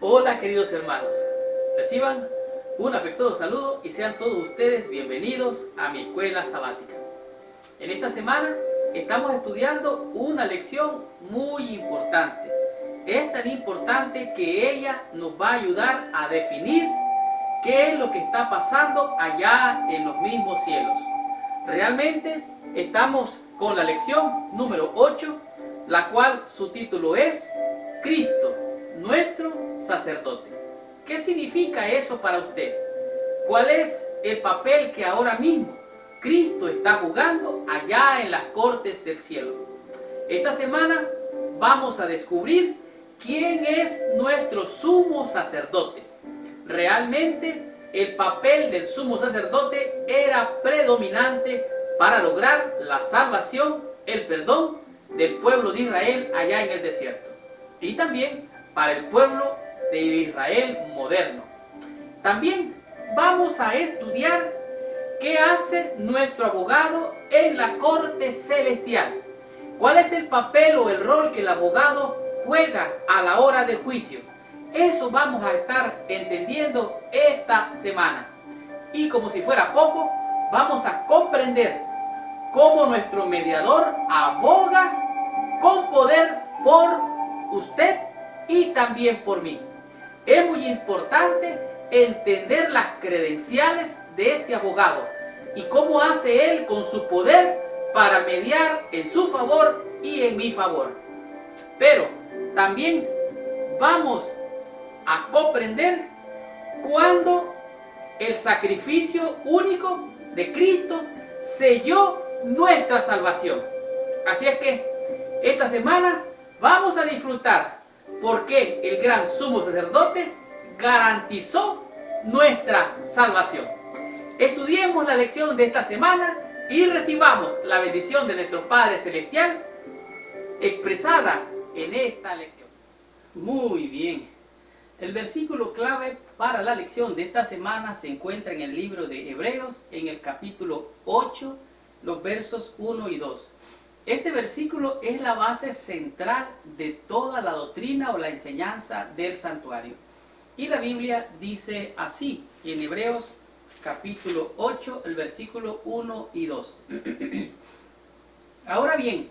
Hola queridos hermanos, reciban un afectuoso saludo y sean todos ustedes bienvenidos a mi escuela sabática. En esta semana estamos estudiando una lección muy importante. Es tan importante que ella nos va a ayudar a definir qué es lo que está pasando allá en los mismos cielos. Realmente estamos con la lección número 8, la cual su título es Cristo, nuestro sacerdote. ¿Qué significa eso para usted? ¿Cuál es el papel que ahora mismo Cristo está jugando allá en las cortes del cielo? Esta semana vamos a descubrir quién es nuestro sumo sacerdote. Realmente el papel del sumo sacerdote era predominante para lograr la salvación, el perdón del pueblo de Israel allá en el desierto. Y también para el pueblo de Israel moderno. También vamos a estudiar qué hace nuestro abogado en la corte celestial. ¿Cuál es el papel o el rol que el abogado juega a la hora del juicio? Eso vamos a estar entendiendo esta semana. Y como si fuera poco, vamos a comprender cómo nuestro mediador aboga con poder por usted y también por mí. Es muy importante entender las credenciales de este abogado y cómo hace él con su poder para mediar en su favor y en mi favor. Pero también vamos a comprender cuándo el sacrificio único de Cristo selló nuestra salvación. Así es que esta semana vamos a disfrutar por qué el gran sumo sacerdote garantizó nuestra salvación. Estudiemos la lección de esta semana y recibamos la bendición de nuestro Padre Celestial expresada en esta lección. Muy bien. El versículo clave para la lección de esta semana se encuentra en el libro de Hebreos, en el capítulo 8, los versos 1 y 2. Este versículo es la base central de toda la doctrina o la enseñanza del santuario. Y la Biblia dice así, en Hebreos capítulo 8, el versículo 1 y 2. Ahora bien,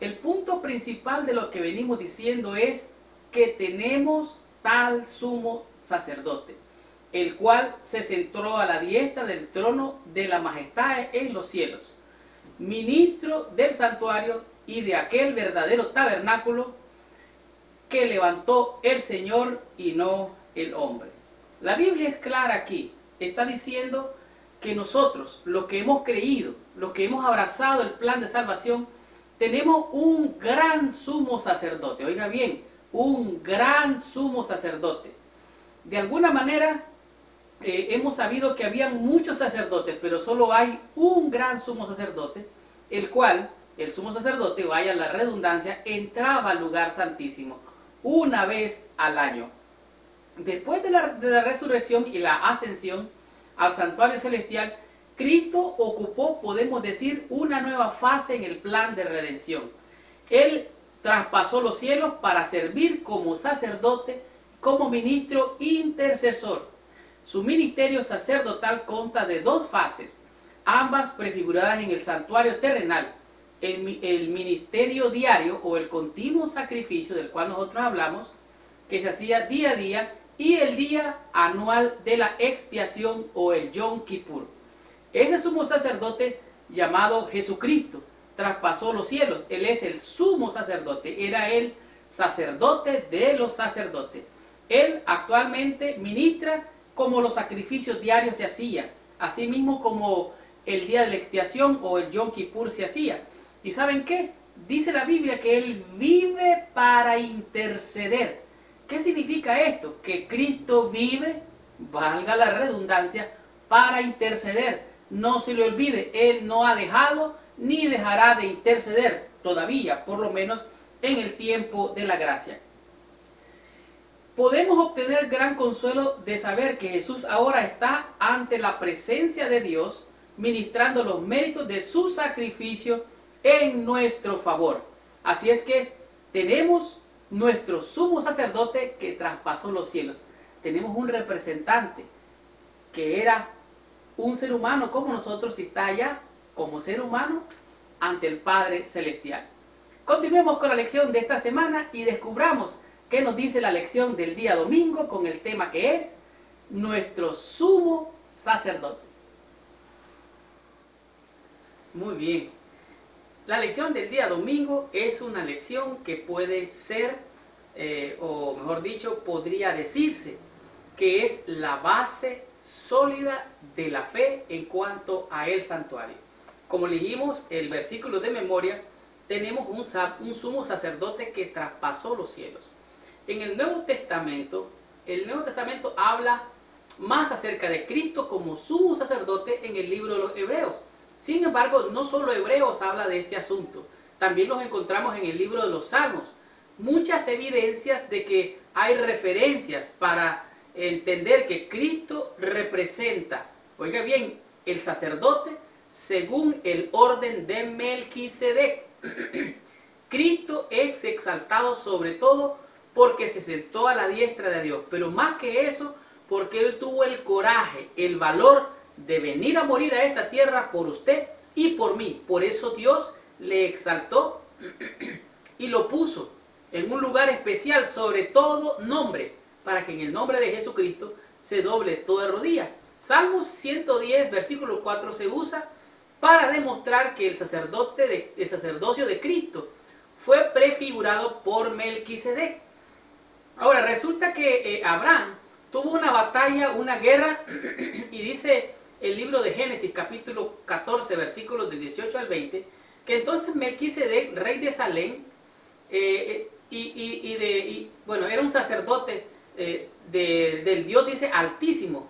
el punto principal de lo que venimos diciendo es que tenemos tal sumo sacerdote, el cual se sentó a la diestra del trono de la majestad en los cielos, ministro del santuario y de aquel verdadero tabernáculo que levantó el Señor y no el hombre. La Biblia es clara aquí, está diciendo que nosotros, los que hemos creído, los que hemos abrazado el plan de salvación, tenemos un gran sumo sacerdote. Oiga bien, un gran sumo sacerdote. De alguna manera hemos sabido que habían muchos sacerdotes, pero solo hay un gran sumo sacerdote, el cual, el sumo sacerdote, vaya la redundancia, entraba al lugar santísimo una vez al año. Después de la resurrección y la ascensión al santuario celestial, Cristo ocupó, podemos decir, una nueva fase en el plan de redención. Él traspasó los cielos para servir como sacerdote, como ministro intercesor. Su ministerio sacerdotal consta de dos fases, ambas prefiguradas en el santuario terrenal, el ministerio diario o el continuo sacrificio del cual nosotros hablamos, que se hacía día a día, y el día anual de la expiación o el Yom Kippur. Ese sumo sacerdote llamado Jesucristo traspasó los cielos. Él es el sumo sacerdote, era el sacerdote de los sacerdotes. Él actualmente ministra como los sacrificios diarios se hacían, así mismo como el día de la expiación o el Yom Kippur se hacía. ¿Y saben qué? Dice la Biblia que Él vive para interceder. ¿Qué significa esto? Que Cristo vive, valga la redundancia, para interceder. No se le olvide, Él no ha dejado ni dejará de interceder todavía, por lo menos en el tiempo de la gracia. Podemos obtener gran consuelo de saber que Jesús ahora está ante la presencia de Dios, ministrando los méritos de su sacrificio en nuestro favor. Así es que tenemos nuestro sumo sacerdote que traspasó los cielos. Tenemos un representante que era un ser humano como nosotros y está allá como ser humano ante el Padre Celestial. Continuemos con la lección de esta semana y descubramos qué nos dice la lección del día domingo con el tema que es nuestro sumo sacerdote. Muy bien. La lección del día domingo es una lección que puede ser, o mejor dicho, podría decirse que es la base sólida de la fe en cuanto a el santuario. Como leímos el versículo de memoria, tenemos un sumo sacerdote que traspasó los cielos. En el Nuevo Testamento habla más acerca de Cristo como sumo sacerdote en el libro de los Hebreos. Sin embargo, no solo Hebreos habla de este asunto, también los encontramos en el libro de los Salmos. Muchas evidencias de que hay referencias para entender que Cristo representa, oiga bien, el sacerdote según el orden de Melquisedec. Cristo es exaltado sobre todo porque se sentó a la diestra de Dios, pero más que eso, porque Él tuvo el coraje, el valor de venir a morir a esta tierra por usted y por mí. Por eso Dios le exaltó y lo puso en un lugar especial sobre todo nombre, para que en el nombre de Jesucristo se doble toda rodilla. Salmos 110, versículo 4 se usa para demostrar que el sacerdocio de Cristo fue prefigurado por Melquisedec. Ahora, resulta que Abraham tuvo una batalla, una guerra, y dice el libro de Génesis, capítulo 14, versículos del 18 al 20, que entonces Melquisedec, rey de Salem, era un sacerdote del Dios, dice, altísimo,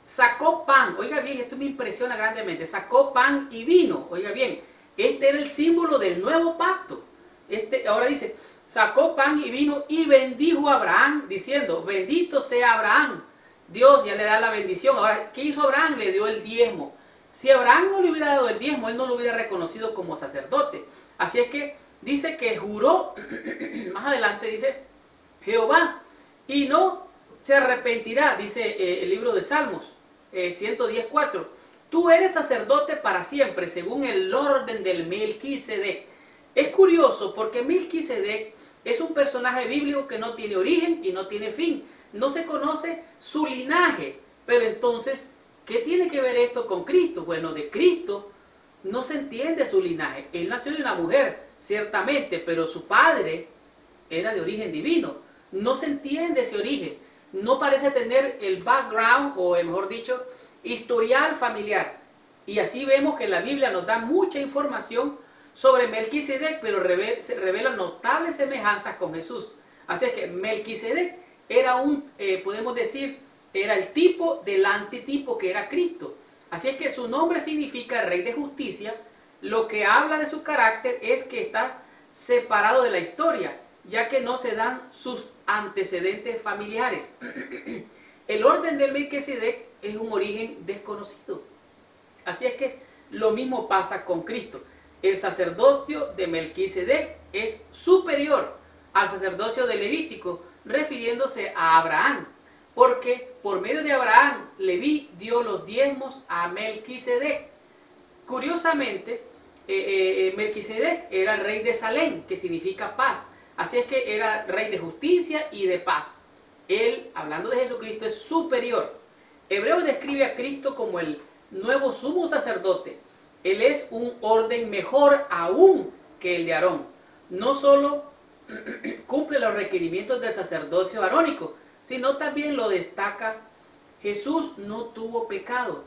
sacó pan, oiga bien, esto me impresiona grandemente, sacó pan y vino, oiga bien, este era el símbolo del nuevo pacto. Ahora dice, sacó pan y vino y bendijo a Abraham, diciendo, bendito sea Abraham. Dios ya le da la bendición. Ahora, ¿qué hizo Abraham? Le dio el diezmo. Si Abraham no le hubiera dado el diezmo, él no lo hubiera reconocido como sacerdote. Así es que dice que juró, más adelante dice, Jehová, y no se arrepentirá, dice el libro de Salmos 110:4. Tú eres sacerdote para siempre, según el orden del Melquisedec. Es curioso porque Melquisedec es un personaje bíblico que no tiene origen y no tiene fin. No se conoce su linaje. Pero entonces, ¿qué tiene que ver esto con Cristo? Bueno, de Cristo no se entiende su linaje. Él nació de una mujer, ciertamente, pero su padre era de origen divino. No se entiende ese origen. No parece tener el background, o mejor dicho, historial familiar. Y así vemos que la Biblia nos da mucha información sobre Melquisedec, pero se revelan notables semejanzas con Jesús. Así es que Melquisedec era podemos decir, era el tipo del antitipo que era Cristo. Así es que su nombre significa Rey de Justicia. Lo que habla de su carácter es que está separado de la historia, ya que no se dan sus antecedentes familiares. El orden del Melquisedec es un origen desconocido. Así es que lo mismo pasa con Cristo. El sacerdocio de Melquisedec es superior al sacerdocio de Levítico, refiriéndose a Abraham, porque por medio de Abraham, Leví dio los diezmos a Melquisedec. Curiosamente, Melquisedec era el rey de Salem, que significa paz. Así es que era rey de justicia y de paz. Él, hablando de Jesucristo, es superior. Hebreos describe a Cristo como el nuevo sumo sacerdote. Él es un orden mejor aún que el de Aarón. No solo cumple los requerimientos del sacerdocio arónico, sino también lo destaca. Jesús no tuvo pecado.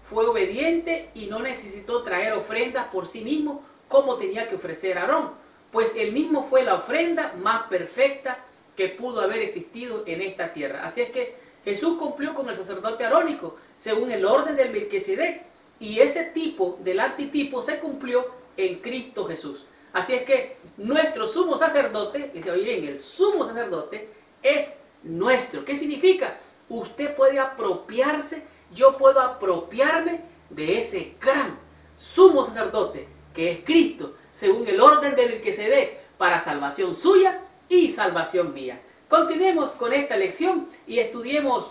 Fue obediente y no necesitó traer ofrendas por sí mismo como tenía que ofrecer Aarón, pues él mismo fue la ofrenda más perfecta que pudo haber existido en esta tierra. Así es que Jesús cumplió con el sacerdote arónico según el orden del Melquisedec, y ese tipo del antitipo se cumplió en Cristo Jesús. Así es que nuestro sumo sacerdote, dice, oye bien, el sumo sacerdote es nuestro. ¿Qué significa? Usted puede apropiarse, yo puedo apropiarme de ese gran sumo sacerdote que es Cristo, según el orden del Melquisedec, para salvación suya y salvación mía. Continuemos con esta lección y estudiemos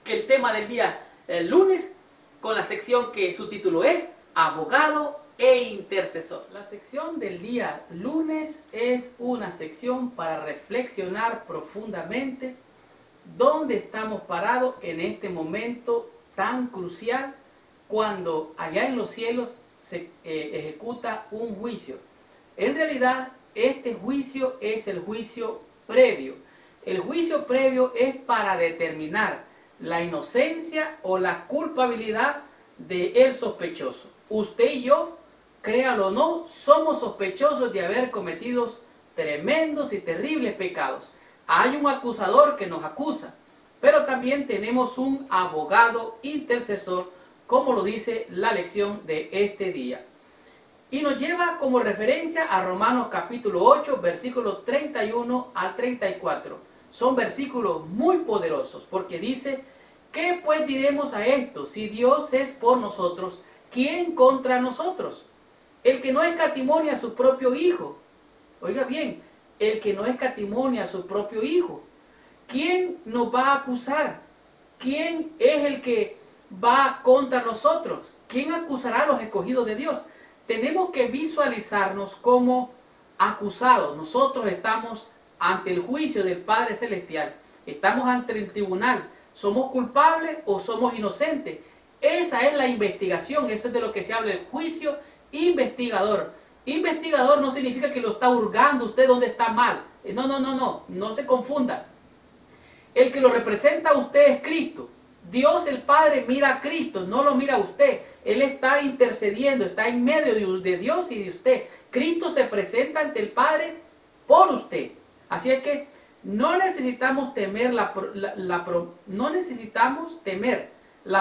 el tema del día lunes con la sección que su título es Abogado e Intercesor. La sección del día lunes es una sección para reflexionar profundamente dónde estamos parados en este momento tan crucial cuando allá en los cielos se ejecuta un juicio. En realidad, este juicio es el juicio previo. El juicio previo es para determinar la inocencia o la culpabilidad del sospechoso. Usted y yo, créalo o no, somos sospechosos de haber cometido tremendos y terribles pecados. Hay un acusador que nos acusa, pero también tenemos un abogado intercesor, como lo dice la lección de este día. Y nos lleva como referencia a Romanos capítulo 8, versículos 31 al 34. Son versículos muy poderosos porque dice: ¿qué pues diremos a esto? Si Dios es por nosotros, ¿quién contra nosotros? El que no escatimonia a su propio Hijo. Oiga bien, el que no escatimonia a su propio Hijo. ¿Quién nos va a acusar? ¿Quién es el que va contra nosotros? ¿Quién acusará a los escogidos de Dios? Tenemos que visualizarnos como acusados. Nosotros estamos ante el juicio del Padre Celestial. Estamos ante el tribunal. ¿Somos culpables o somos inocentes? Esa es la investigación. Eso es de lo que se habla, el juicio investigador. Investigador no significa que lo está hurgando usted donde está mal. No se confunda. El que lo representa a usted es Cristo. Dios el Padre mira a Cristo, no lo mira a usted. Él está intercediendo, está en medio de Dios y de usted. Cristo se presenta ante el Padre por usted. Así es que no necesitamos temer la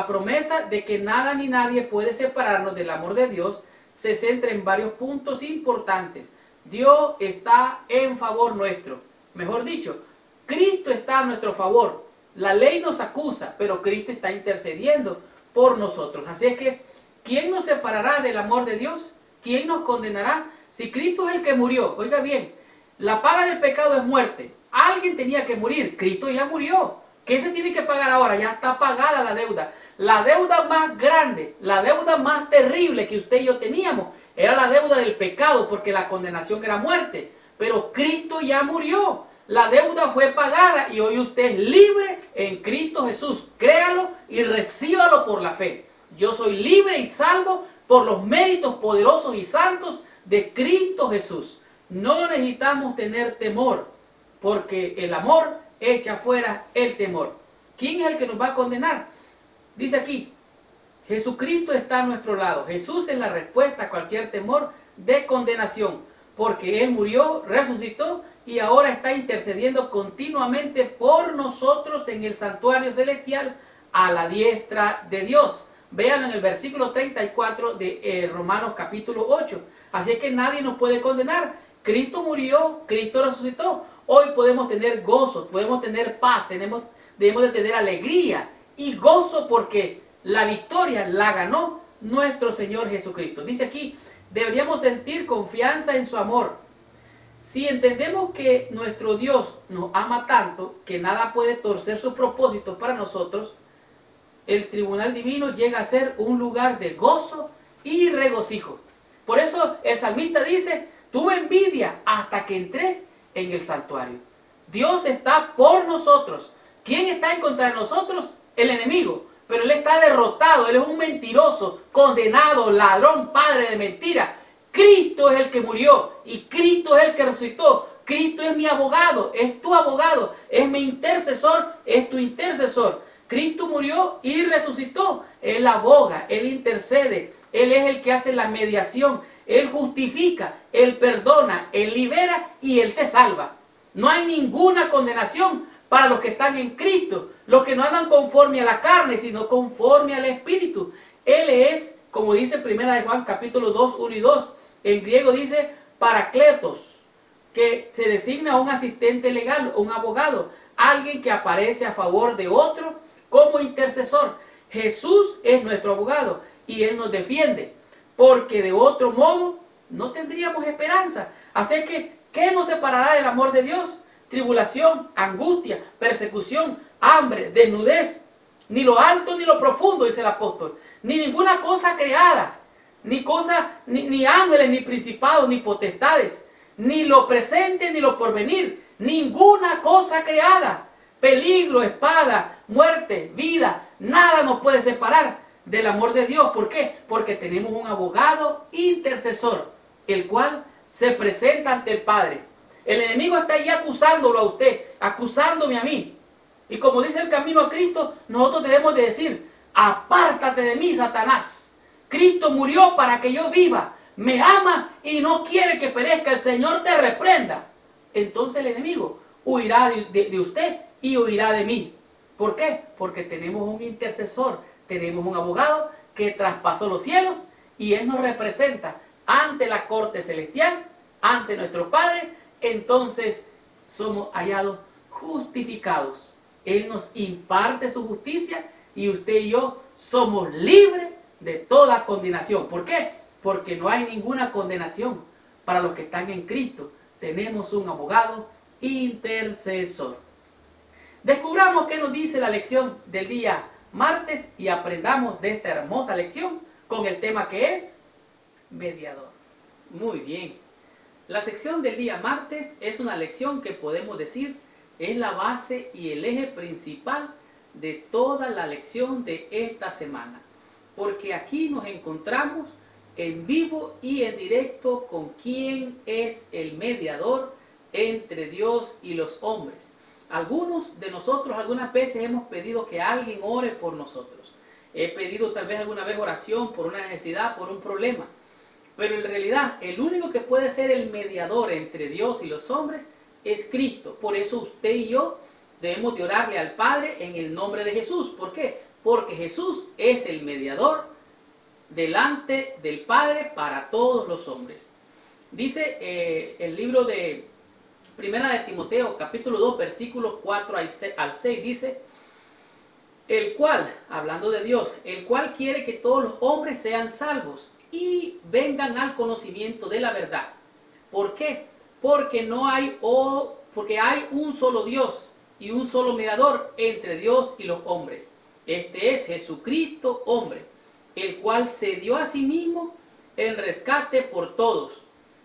promesa de que nada ni nadie puede separarnos del amor de Dios. Se centra en varios puntos importantes. Dios está en favor nuestro. Mejor dicho, Cristo está a nuestro favor. La ley nos acusa, pero Cristo está intercediendo por nosotros. Así es que, ¿quién nos separará del amor de Dios? ¿Quién nos condenará? Si Cristo es el que murió, oiga bien, la paga del pecado es muerte. Alguien tenía que morir, Cristo ya murió. ¿Qué se tiene que pagar ahora? Ya está pagada la deuda. La deuda más grande, la deuda más terrible que usted y yo teníamos, era la deuda del pecado, porque la condenación era muerte. Pero Cristo ya murió. La deuda fue pagada y hoy usted es libre en Cristo Jesús. Créalo y recíbalo por la fe. Yo soy libre y salvo por los méritos poderosos y santos de Cristo Jesús. No necesitamos tener temor, porque el amor echa fuera el temor. ¿Quién es el que nos va a condenar? Dice aquí, Jesucristo está a nuestro lado. Jesús es la respuesta a cualquier temor de condenación, porque Él murió, resucitó y ahora está intercediendo continuamente por nosotros en el santuario celestial a la diestra de Dios. Véanlo en el versículo 34 de Romanos capítulo 8. Así es que nadie nos puede condenar. Cristo murió, Cristo resucitó. Hoy podemos tener gozo, podemos tener paz, debemos de tener alegría y gozo porque la victoria la ganó nuestro Señor Jesucristo. Dice aquí, deberíamos sentir confianza en su amor. Si entendemos que nuestro Dios nos ama tanto que nada puede torcer sus propósitos para nosotros, el tribunal divino llega a ser un lugar de gozo y regocijo. Por eso el salmista dice, tuve envidia hasta que entré en el santuario. Dios está por nosotros. ¿Quién está en contra de nosotros? El enemigo. Pero él está derrotado, él es un mentiroso, condenado, ladrón, padre de mentira. Cristo es el que murió y Cristo es el que resucitó. Cristo es mi abogado, es tu abogado, es mi intercesor, es tu intercesor. Cristo murió y resucitó. Él aboga, Él intercede, Él es el que hace la mediación, Él justifica, Él perdona, Él libera y Él te salva. No hay ninguna condenación para los que están en Cristo, los que no andan conforme a la carne, sino conforme al Espíritu. Él es, como dice 1 de Juan capítulo 2, 1 y 2, en griego dice paracletos, que se designa un asistente legal, un abogado, alguien que aparece a favor de otro como intercesor. Jesús es nuestro abogado y Él nos defiende, porque de otro modo no tendríamos esperanza. Así que, ¿qué nos separará del amor de Dios? tribulación, angustia, persecución, hambre, desnudez, ni lo alto ni lo profundo, dice el apóstol, ni ninguna cosa creada, ni ángeles, ni principados, ni potestades, ni lo presente, ni lo porvenir, ninguna cosa creada, peligro, espada, muerte, vida, nada nos puede separar del amor de Dios. ¿Por qué? Porque tenemos un abogado intercesor, el cual se presenta ante el Padre. El enemigo está ahí acusándolo a usted, acusándome a mí. Y como dice el camino a Cristo, nosotros debemos de decir, apártate de mí, Satanás. Cristo murió para que yo viva, me ama y no quiere que perezca. El Señor te reprenda. Entonces el enemigo huirá de usted y huirá de mí. ¿Por qué? Porque tenemos un intercesor, tenemos un abogado que traspasó los cielos y Él nos representa ante la corte celestial, ante nuestro Padre. Entonces somos hallados justificados. Él nos imparte su justicia y usted y yo somos libres de toda condenación. ¿Por qué? Porque no hay ninguna condenación para los que están en Cristo. Tenemos un abogado intercesor. Descubramos qué nos dice la lección del día martes y aprendamos de esta hermosa lección con el tema que es mediador. Muy bien. La sección del día martes es una lección que podemos decir es la base y el eje principal de toda la lección de esta semana. Porque aquí nos encontramos en vivo y en directo con quién es el mediador entre Dios y los hombres. Algunos de nosotros algunas veces hemos pedido que alguien ore por nosotros. He pedido tal vez alguna vez oración por una necesidad, por un problema. Pero en realidad el único que puede ser el mediador entre Dios y los hombres es Cristo. Por eso usted y yo debemos de orarle al Padre en el nombre de Jesús. ¿Por qué? Porque Jesús es el mediador delante del Padre para todos los hombres. Dice el libro de Primera de Timoteo, capítulo 2, versículos 4 al 6, dice, el cual, hablando de Dios, el cual quiere que todos los hombres sean salvos y vengan al conocimiento de la verdad. ¿Por qué? Porque hay un solo Dios y un solo mediador entre Dios y los hombres. Este es Jesucristo, hombre, el cual se dio a sí mismo en rescate por todos,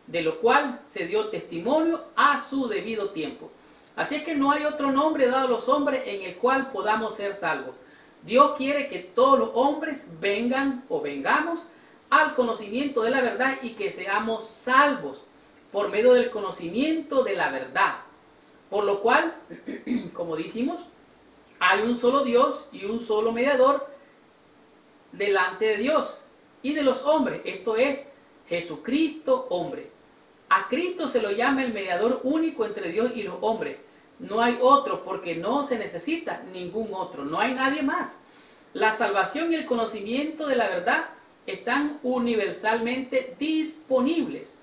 de lo cual se dio testimonio a su debido tiempo. Así es que no hay otro nombre dado a los hombres en el cual podamos ser salvos. Dios quiere que todos los hombres vengan o vengamos al conocimiento de la verdad y que seamos salvos por medio del conocimiento de la verdad. Por lo cual, como dijimos, hay un solo Dios y un solo mediador delante de Dios y de los hombres. Esto es Jesucristo, hombre. A Cristo se lo llama el mediador único entre Dios y los hombres. No hay otro porque no se necesita ningún otro. No hay nadie más. La salvación y el conocimiento de la verdad están universalmente disponibles,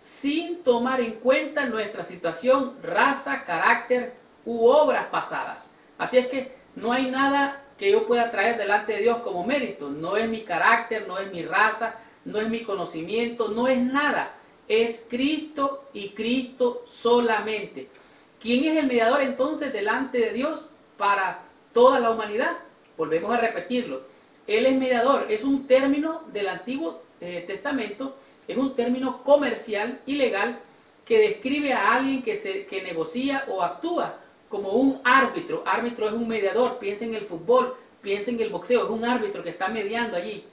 sin tomar en cuenta nuestra situación, raza, carácter u obras pasadas. Así es que no hay nada que yo pueda traer delante de Dios como mérito. No es mi carácter, no es mi raza, no es mi conocimiento, no es nada. Es Cristo y Cristo solamente. ¿Quién es el mediador entonces delante de Dios para toda la humanidad? Volvemos a repetirlo. Él es mediador, es un término del Antiguo Testamento, es un término comercial y legal que describe a alguien que negocia o actúa como un árbitro. Árbitro es un mediador, piensa en el fútbol, piensa en el boxeo, es un árbitro que está mediando allí.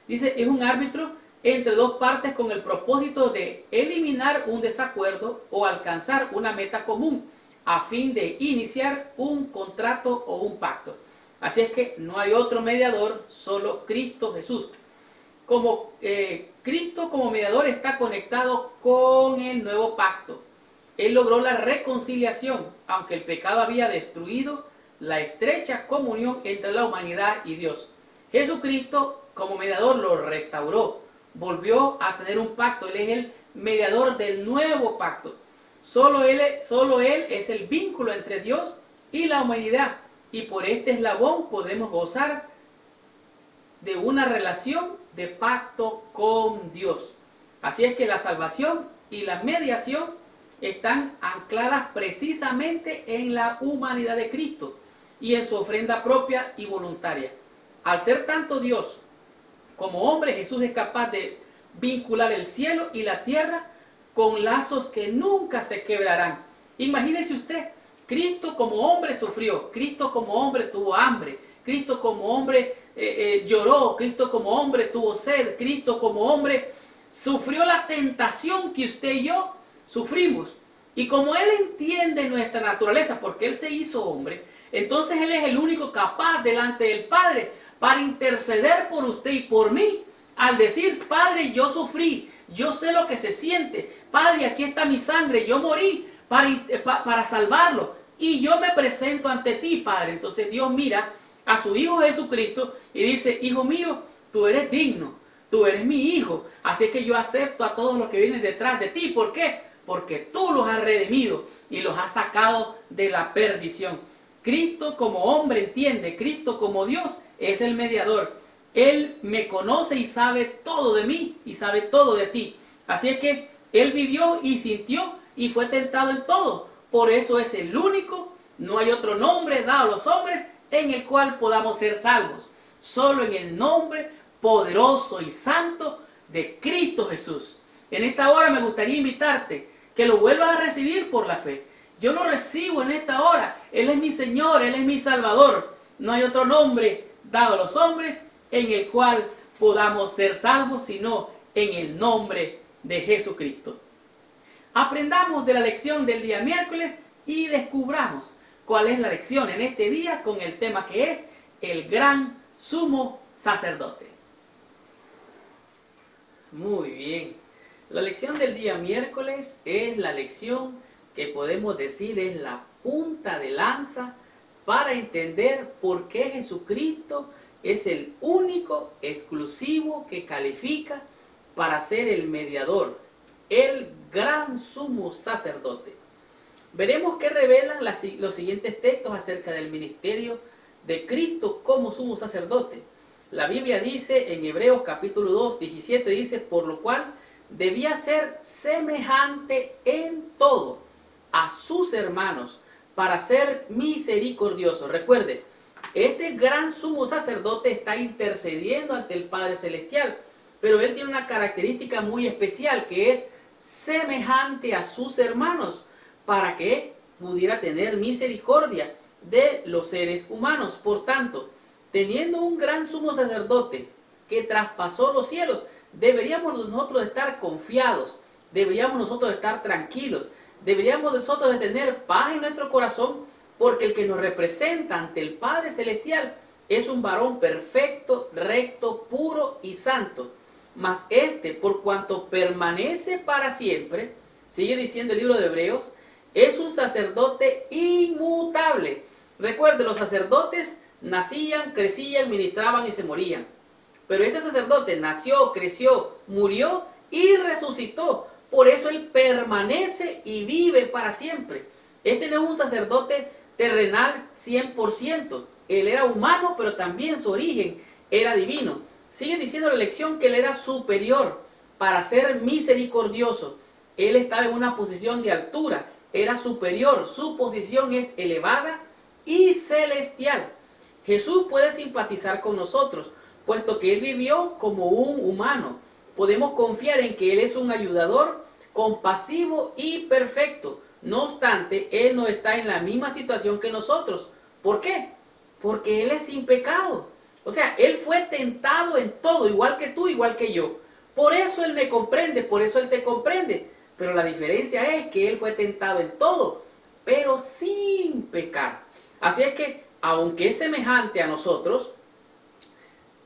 Dice, es un árbitro entre dos partes con el propósito de eliminar un desacuerdo o alcanzar una meta común a fin de iniciar un contrato o un pacto. Así es que no hay otro mediador, solo Cristo Jesús. Como Cristo como mediador está conectado con el nuevo pacto. Él logró la reconciliación, aunque el pecado había destruido la estrecha comunión entre la humanidad y Dios. Jesucristo como mediador lo restauró, volvió a tener un pacto. Él es el mediador del nuevo pacto. Solo él es el vínculo entre Dios y la humanidad. Y por este eslabón podemos gozar de una relación de pacto con Dios. Así es que la salvación y la mediación están ancladas precisamente en la humanidad de Cristo y en su ofrenda propia y voluntaria. Al ser tanto Dios como hombre, Jesús es capaz de vincular el cielo y la tierra con lazos que nunca se quebrarán. Imagínese usted, Cristo como hombre sufrió, Cristo como hombre tuvo hambre, Cristo como hombre lloró, Cristo como hombre tuvo sed, Cristo como hombre sufrió la tentación que usted y yo sufrimos. Y como Él entiende nuestra naturaleza, porque Él se hizo hombre, entonces Él es el único capaz delante del Padre para interceder por usted y por mí. Al decir, Padre, yo sufrí, yo sé lo que se siente. Padre, aquí está mi sangre, yo morí para salvarlo. Y yo me presento ante ti, Padre. Entonces Dios mira a su Hijo Jesucristo y dice, Hijo mío, tú eres digno, tú eres mi Hijo. Así que yo acepto a todos los que vienen detrás de ti. ¿Por qué? Porque tú los has redimido y los has sacado de la perdición. Cristo como hombre entiende, Cristo como Dios es el mediador. Él me conoce y sabe todo de mí y sabe todo de ti. Así es que Él vivió y sintió y fue tentado en todo. Por eso es el único, no hay otro nombre dado a los hombres en el cual podamos ser salvos. Solo en el nombre poderoso y santo de Cristo Jesús. En esta hora me gustaría invitarte que lo vuelvas a recibir por la fe. Yo lo recibo en esta hora. Él es mi Señor, Él es mi Salvador. No hay otro nombre dado a los hombres en el cual podamos ser salvos, sino en el nombre de Jesucristo. Aprendamos de la lección del día miércoles y descubramos cuál es la lección en este día con el tema que es el gran sumo sacerdote. Muy bien. La lección del día miércoles es la lección que podemos decir es la punta de lanza para entender por qué Jesucristo es el único exclusivo que califica para ser el mediador, el gran sumo sacerdote. Veremos qué revelan los siguientes textos acerca del ministerio de Cristo como sumo sacerdote. La Biblia dice en Hebreos capítulo 2, 17, dice, por lo cual debía ser semejante en todo a sus hermanos para ser misericordioso. Recuerde, este gran sumo sacerdote está intercediendo ante el Padre Celestial, pero él tiene una característica muy especial que es semejante a sus hermanos para que pudiera tener misericordia de los seres humanos. Por tanto, teniendo un gran sumo sacerdote que traspasó los cielos, deberíamos nosotros estar confiados, deberíamos nosotros estar tranquilos, deberíamos nosotros de tener paz en nuestro corazón, porque el que nos representa ante el Padre Celestial es un varón perfecto, recto, puro y santo. Mas este, por cuanto permanece para siempre, sigue diciendo el libro de Hebreos, es un sacerdote inmutable. Recuerde, los sacerdotes nacían, crecían, ministraban y se morían. Pero este sacerdote nació, creció, murió y resucitó. Por eso él permanece y vive para siempre. Este no es un sacerdote terrenal 100%. Él era humano, pero también su origen era divino. Sigue diciendo la lección que él era superior para ser misericordioso. Él estaba en una posición de altura, era superior, su posición es elevada y celestial. Jesús puede simpatizar con nosotros, puesto que Él vivió como un humano. Podemos confiar en que Él es un ayudador compasivo y perfecto. No obstante, Él no está en la misma situación que nosotros. ¿Por qué? Porque Él es sin pecado. O sea, Él fue tentado en todo, igual que tú, igual que yo. Por eso Él me comprende, por eso Él te comprende. Pero la diferencia es que Él fue tentado en todo, pero sin pecar. Así es que, aunque es semejante a nosotros,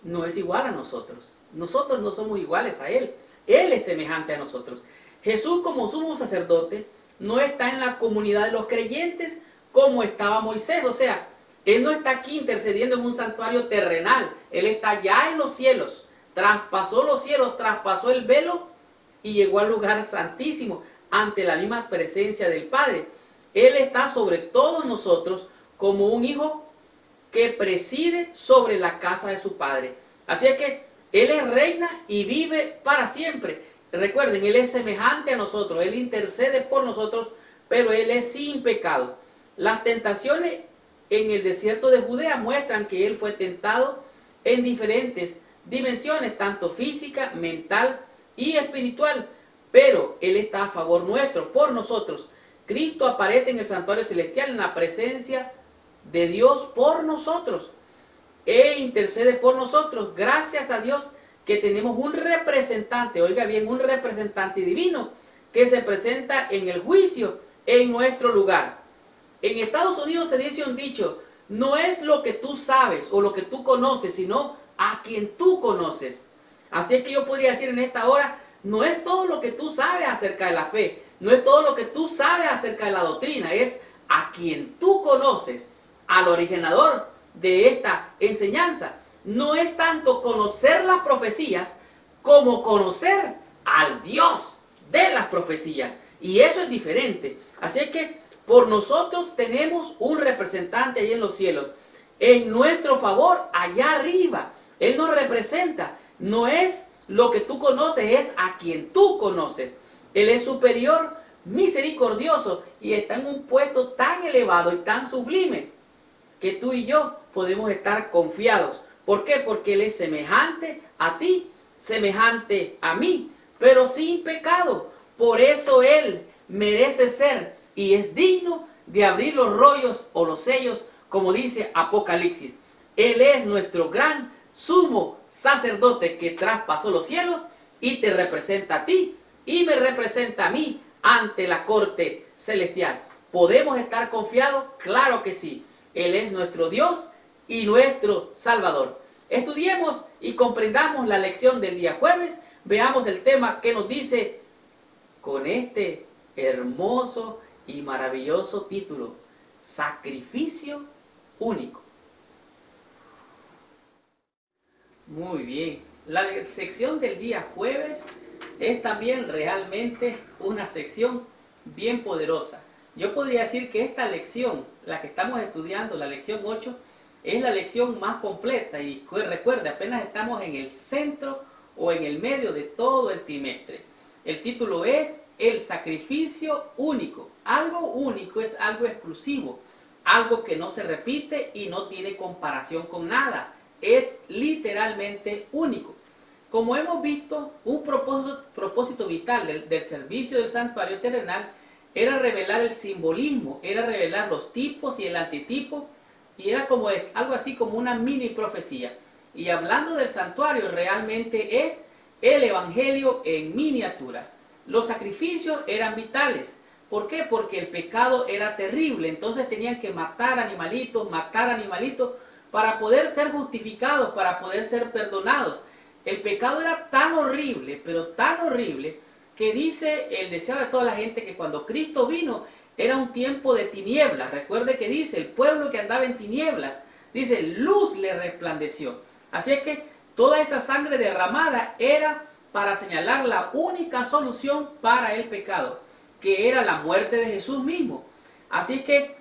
no es igual a nosotros. Nosotros no somos iguales a Él. Él es semejante a nosotros. Jesús, como sumo sacerdote, no está en la comunidad de los creyentes como estaba Moisés. O sea, Él no está aquí intercediendo en un santuario terrenal. Él está ya en los cielos. Traspasó los cielos, traspasó el velo y llegó al lugar santísimo ante la misma presencia del Padre. Él está sobre todos nosotros como un hijo que preside sobre la casa de su Padre. Así es que Él es reina y vive para siempre. Recuerden, Él es semejante a nosotros, Él intercede por nosotros, pero Él es sin pecado. Las tentaciones en el desierto de Judea muestran que Él fue tentado en diferentes dimensiones, tanto física, mental y espiritual, pero Él está a favor nuestro, por nosotros. Cristo aparece en el santuario celestial en la presencia de Dios por nosotros. Él intercede por nosotros. Gracias a Dios que tenemos un representante, oiga bien, un representante divino que se presenta en el juicio en nuestro lugar. En Estados Unidos se dice un dicho: no es lo que tú sabes o lo que tú conoces, sino a quien tú conoces. Así es que yo podría decir en esta hora, no es todo lo que tú sabes acerca de la fe, no es todo lo que tú sabes acerca de la doctrina, es a quien tú conoces, al originador de esta enseñanza. No es tanto conocer las profecías como conocer al Dios de las profecías. Y eso es diferente. Así es que por nosotros tenemos un representante ahí en los cielos, en nuestro favor allá arriba. Él nos representa. No es lo que tú conoces, es a quien tú conoces. Él es superior, misericordioso y está en un puesto tan elevado y tan sublime que tú y yo podemos estar confiados. ¿Por qué? Porque Él es semejante a ti, semejante a mí, pero sin pecado. Por eso Él merece ser y es digno de abrir los rollos o los sellos, como dice Apocalipsis. Él es nuestro gran sumo sacerdote que traspasó los cielos y te representa a ti y me representa a mí ante la corte celestial. ¿Podemos estar confiados? Claro que sí. Él es nuestro Dios y nuestro Salvador. Estudiemos y comprendamos la lección del día jueves. Veamos el tema que nos dice con este hermoso y maravilloso título: sacrificio único. Muy bien, la sección del día jueves es también realmente una sección bien poderosa. Yo podría decir que esta lección, la que estamos estudiando, la lección 8, es la lección más completa y recuerde, apenas estamos en el centro o en el medio de todo el trimestre. El título es el sacrificio único. Algo único es algo exclusivo, algo que no se repite y no tiene comparación con nada. Es literalmente único. Como hemos visto, un propósito vital del servicio del santuario terrenal era revelar el simbolismo, era revelar los tipos y el antitipo, y era como algo así como una mini profecía. Y hablando del santuario, realmente es el evangelio en miniatura. Los sacrificios eran vitales. ¿Por qué? Porque el pecado era terrible, entonces tenían que matar animalitos para poder ser justificados, para poder ser perdonados. El pecado era tan horrible, pero tan horrible, que dice el deseo de toda la gente que cuando Cristo vino era un tiempo de tinieblas. Recuerde que dice, el pueblo que andaba en tinieblas, dice, luz le resplandeció. Así es que toda esa sangre derramada era para señalar la única solución para el pecado, que era la muerte de Jesús mismo. Así que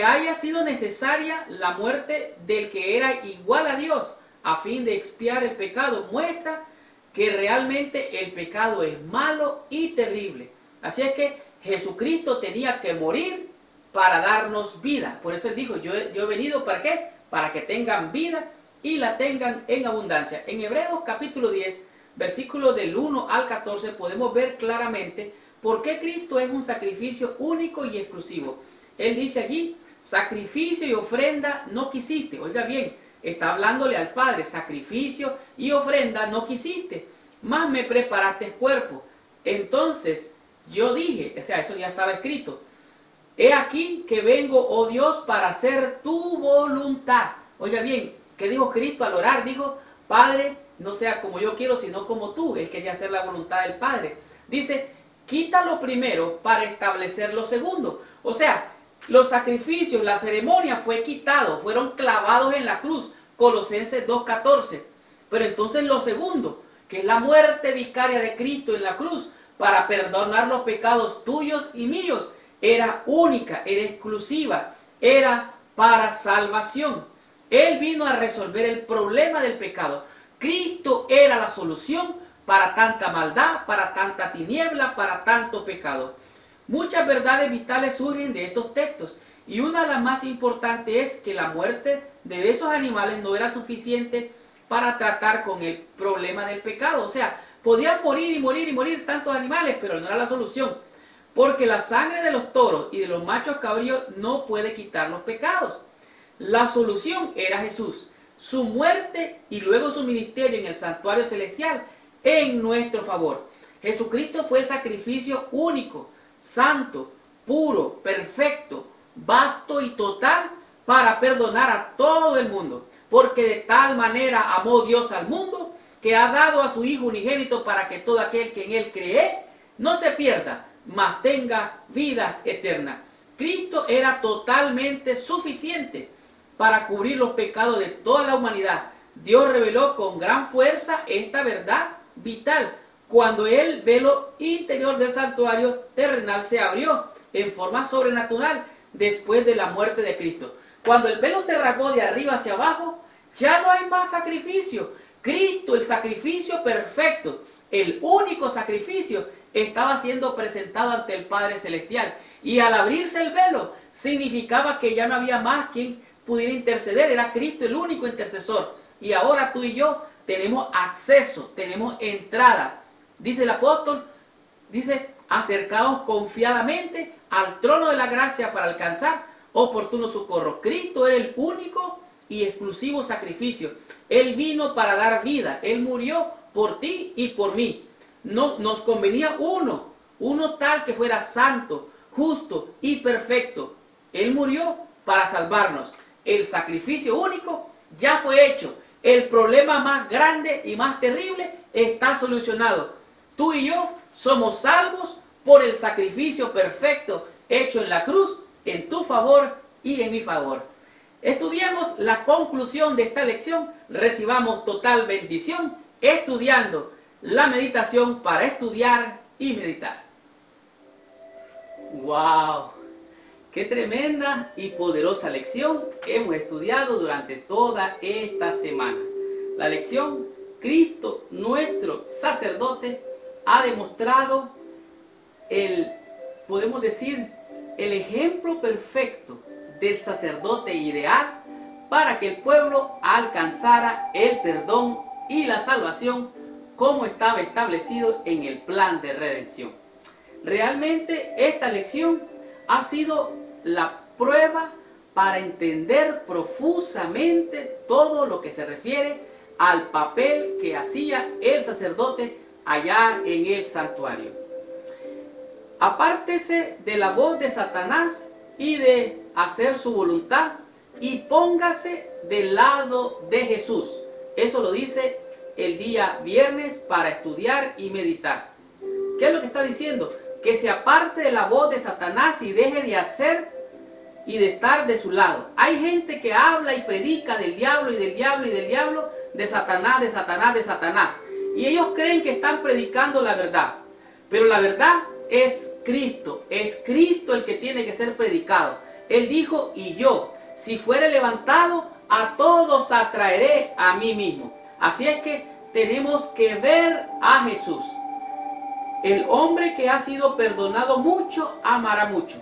haya sido necesaria la muerte del que era igual a Dios, a fin de expiar el pecado, muestra que realmente el pecado es malo y terrible. Así es que Jesucristo tenía que morir para darnos vida. Por eso Él dijo, yo he venido ¿para qué? Para que tengan vida y la tengan en abundancia. En Hebreos capítulo 10, versículos del 1 al 14, podemos ver claramente por qué Cristo es un sacrificio único y exclusivo. Él dice allí, sacrificio y ofrenda no quisiste. Oiga bien, está hablándole al Padre, sacrificio y ofrenda no quisiste, mas me preparaste cuerpo. Entonces yo dije, o sea, eso ya estaba escrito, he aquí que vengo, oh Dios, para hacer tu voluntad. Oiga bien, ¿qué dijo Cristo al orar? Dijo, Padre, no sea como yo quiero, sino como tú. Él quería hacer la voluntad del Padre. Dice, quita lo primero para establecer lo segundo. O sea, los sacrificios, la ceremonia fue quitado, fueron clavados en la cruz, Colosenses 2:14. Pero entonces lo segundo, que es la muerte vicaria de Cristo en la cruz, para perdonar los pecados tuyos y míos, era única, era exclusiva, era para salvación. Él vino a resolver el problema del pecado. Cristo era la solución para tanta maldad, para tanta tiniebla, para tanto pecado. Muchas verdades vitales surgen de estos textos y una de las más importantes es que la muerte de esos animales no era suficiente para tratar con el problema del pecado. O sea, podían morir y morir y morir tantos animales, pero no era la solución. Porque la sangre de los toros y de los machos cabríos no puede quitar los pecados. La solución era Jesús, su muerte y luego su ministerio en el santuario celestial en nuestro favor. Jesucristo fue el sacrificio único, santo, puro, perfecto, vasto y total para perdonar a todo el mundo. Porque de tal manera amó Dios al mundo que ha dado a su Hijo unigénito para que todo aquel que en Él cree no se pierda, mas tenga vida eterna. Cristo era totalmente suficiente para cubrir los pecados de toda la humanidad. Dios reveló con gran fuerza esta verdad vital cuando el velo interior del santuario terrenal se abrió en forma sobrenatural después de la muerte de Cristo. Cuando el velo se rasgó de arriba hacia abajo, ya no hay más sacrificio. Cristo, el sacrificio perfecto, el único sacrificio, estaba siendo presentado ante el Padre Celestial. Y al abrirse el velo, significaba que ya no había más quien pudiera interceder. Era Cristo el único intercesor. Y ahora tú y yo tenemos acceso, tenemos entrada. Dice el apóstol, dice, acercaos confiadamente al trono de la gracia para alcanzar oportuno socorro. Cristo era el único y exclusivo sacrificio. Él vino para dar vida. Él murió por ti y por mí. No, nos convenía uno tal que fuera santo, justo y perfecto. Él murió para salvarnos. El sacrificio único ya fue hecho. El problema más grande y más terrible está solucionado. Tú y yo somos salvos por el sacrificio perfecto hecho en la cruz, en tu favor y en mi favor. Estudiemos la conclusión de esta lección. Recibamos total bendición estudiando la meditación para estudiar y meditar. ¡Wow! ¡Qué tremenda y poderosa lección hemos estudiado durante toda esta semana! La lección, Cristo, nuestro sacerdote, ha demostrado podemos decir, el ejemplo perfecto del sacerdote ideal para que el pueblo alcanzara el perdón y la salvación como estaba establecido en el plan de redención. Realmente esta lección ha sido la prueba para entender profusamente todo lo que se refiere al papel que hacía el sacerdote allá en el santuario. Apártese de la voz de Satanás y de hacer su voluntad y póngase del lado de Jesús. Eso lo dice el día viernes para estudiar y meditar. ¿Qué es lo que está diciendo? Que se aparte de la voz de Satanás y deje de hacer y de estar de su lado. Hay gente que habla y predica del diablo y del diablo y del diablo, de Satanás, de Satanás, de Satanás. Y ellos creen que están predicando la verdad. Pero la verdad es Cristo el que tiene que ser predicado. Él dijo, y yo, si fuere levantado, a todos atraeré a mí mismo. Así es que tenemos que ver a Jesús. El hombre que ha sido perdonado mucho, amará mucho.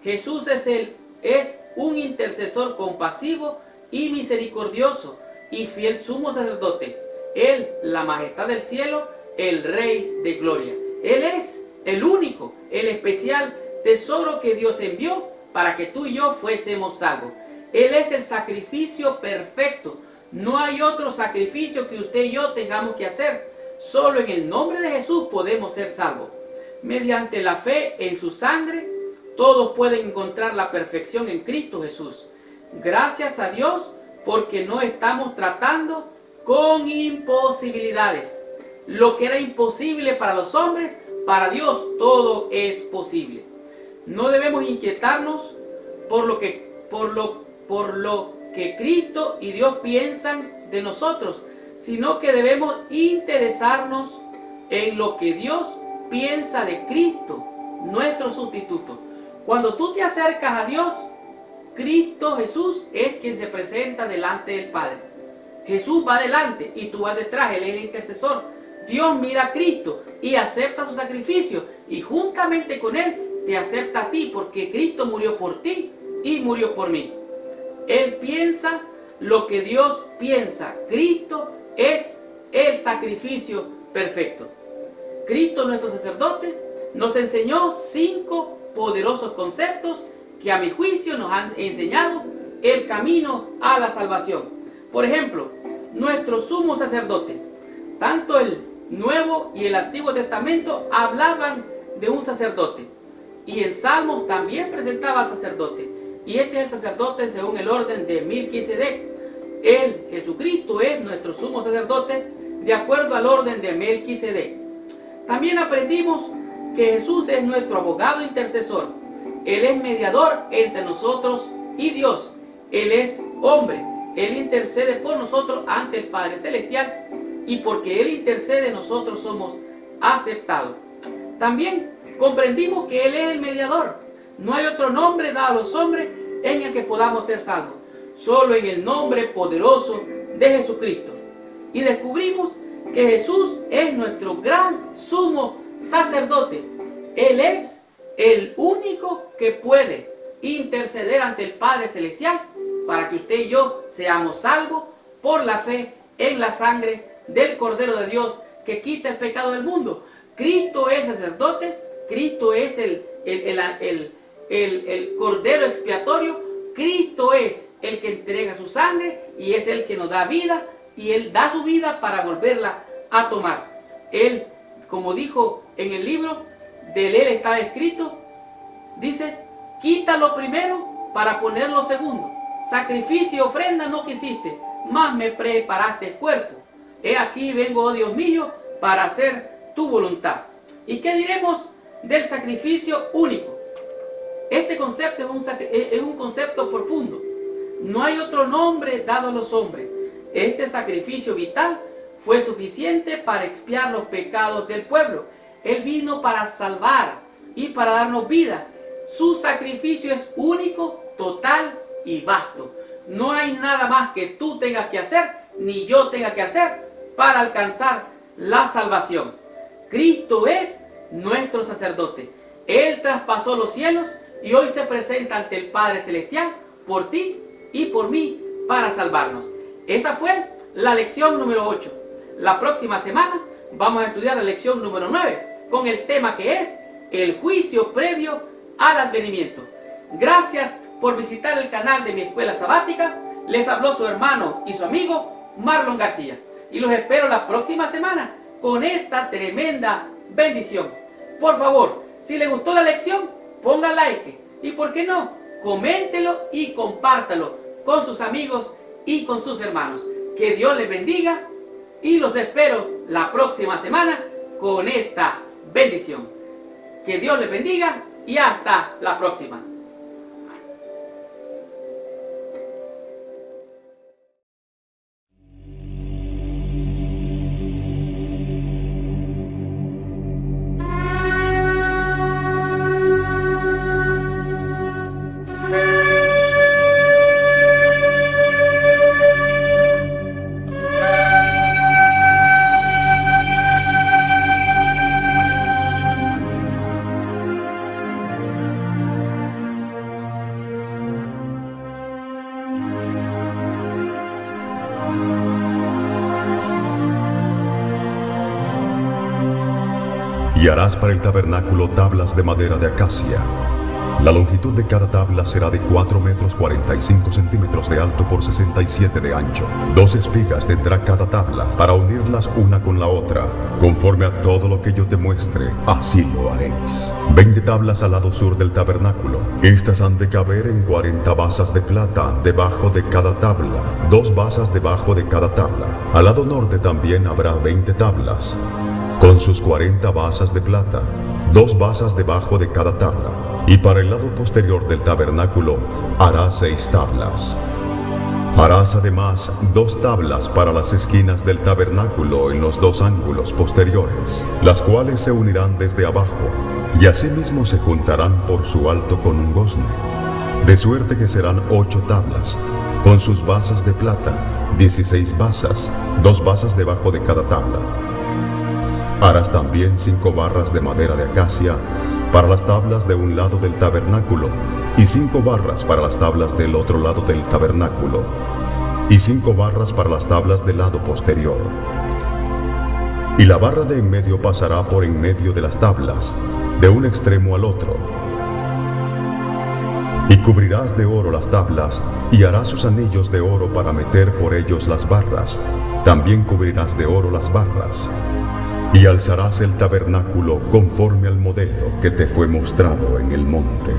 Jesús es un intercesor compasivo y misericordioso y fiel sumo sacerdote. Él, la majestad del cielo, el Rey de gloria. Él es el único, el especial tesoro que Dios envió para que tú y yo fuésemos salvos. Él es el sacrificio perfecto. No hay otro sacrificio que usted y yo tengamos que hacer. Solo en el nombre de Jesús podemos ser salvos. Mediante la fe en su sangre, todos pueden encontrar la perfección en Cristo Jesús. Gracias a Dios porque no estamos tratando con imposibilidades. Lo que era imposible para los hombres, para Dios todo es posible. No debemos inquietarnos por lo que Cristo y Dios piensan de nosotros, sino que debemos interesarnos en lo que Dios piensa de Cristo, nuestro sustituto. Cuando tú te acercas a Dios, Cristo Jesús es quien se presenta delante del Padre. Jesús va delante y tú vas detrás, Él es el intercesor. Dios mira a Cristo y acepta su sacrificio, y juntamente con Él te acepta a ti, porque Cristo murió por ti y murió por mí. Él piensa lo que Dios piensa. Cristo es el sacrificio perfecto. Cristo, nuestro sacerdote, nos enseñó 5 poderosos conceptos que a mi juicio nos han enseñado el camino a la salvación. Por ejemplo, nuestro sumo sacerdote. Tanto el Nuevo y el Antiguo Testamento hablaban de un sacerdote. Y en Salmos también presentaba al sacerdote. Y este es el sacerdote según el orden de Melquisedec. Él, Jesucristo, es nuestro sumo sacerdote de acuerdo al orden de Melquisedec. También aprendimos que Jesús es nuestro abogado intercesor. Él es mediador entre nosotros y Dios. Él es hombre. Él intercede por nosotros ante el Padre Celestial, y porque Él intercede nosotros somos aceptados. También comprendimos que Él es el mediador. No hay otro nombre dado a los hombres en el que podamos ser salvos, solo en el nombre poderoso de Jesucristo. Y descubrimos que Jesús es nuestro gran sumo sacerdote. Él es el único que puede interceder ante el Padre Celestial para que usted y yo seamos salvos por la fe en la sangre del Cordero de Dios que quita el pecado del mundo. Cristo es el sacerdote, Cristo es el Cordero expiatorio, Cristo es el que entrega su sangre y es el que nos da vida, y Él da su vida para volverla a tomar. Él, como dijo en el libro, de Él está escrito, dice, quita lo primero para poner lo segundo. Sacrificio y ofrenda no quisiste, mas me preparaste cuerpo. He aquí vengo, oh Dios mío, para hacer tu voluntad. ¿Y qué diremos del sacrificio único? Este concepto es un concepto profundo. No hay otro nombre dado a los hombres. Este sacrificio vital fue suficiente para expiar los pecados del pueblo. Él vino para salvar y para darnos vida. Su sacrificio es único, total y vasto. No hay nada más que tú tengas que hacer, ni yo tenga que hacer, para alcanzar la salvación. Cristo es nuestro sacerdote. Él traspasó los cielos y hoy se presenta ante el Padre Celestial por ti y por mí para salvarnos. Esa fue la lección número 8. La próxima semana vamos a estudiar la lección número 9 con el tema que es el juicio previo al advenimiento. Gracias por visitar el canal de mi escuela sabática. Les habló su hermano y su amigo Marlon García. Y los espero la próxima semana con esta tremenda bendición. Por favor, si les gustó la lección, ponga like. Y por qué no, coméntelo y compártalo con sus amigos y con sus hermanos. Que Dios les bendiga y los espero la próxima semana con esta bendición. Que Dios les bendiga y hasta la próxima. Y harás para el tabernáculo tablas de madera de acacia. La longitud de cada tabla será de 4 metros 45 centímetros de alto por 67 de ancho. 2 espigas tendrá cada tabla para unirlas una con la otra. Conforme a todo lo que yo te muestre, así lo haréis. 20 tablas al lado sur del tabernáculo. Estas han de caber en 40 basas de plata debajo de cada tabla. 2 basas debajo de cada tabla. Al lado norte también habrá 20 tablas, con sus 40 basas de plata, 2 basas debajo de cada tabla. Y para el lado posterior del tabernáculo harás 6 tablas. Harás además 2 tablas para las esquinas del tabernáculo en los 2 ángulos posteriores, las cuales se unirán desde abajo, y asimismo se juntarán por su alto con un gozne. De suerte que serán 8 tablas, con sus basas de plata, 16 basas, 2 basas debajo de cada tabla. Harás también 5 barras de madera de acacia para las tablas de un lado del tabernáculo, y 5 barras para las tablas del otro lado del tabernáculo, y 5 barras para las tablas del lado posterior. Y la barra de en medio pasará por en medio de las tablas, de un extremo al otro. Y cubrirás de oro las tablas, y harás sus anillos de oro para meter por ellos las barras. También cubrirás de oro las barras. Y alzarás el tabernáculo conforme al modelo que te fue mostrado en el monte.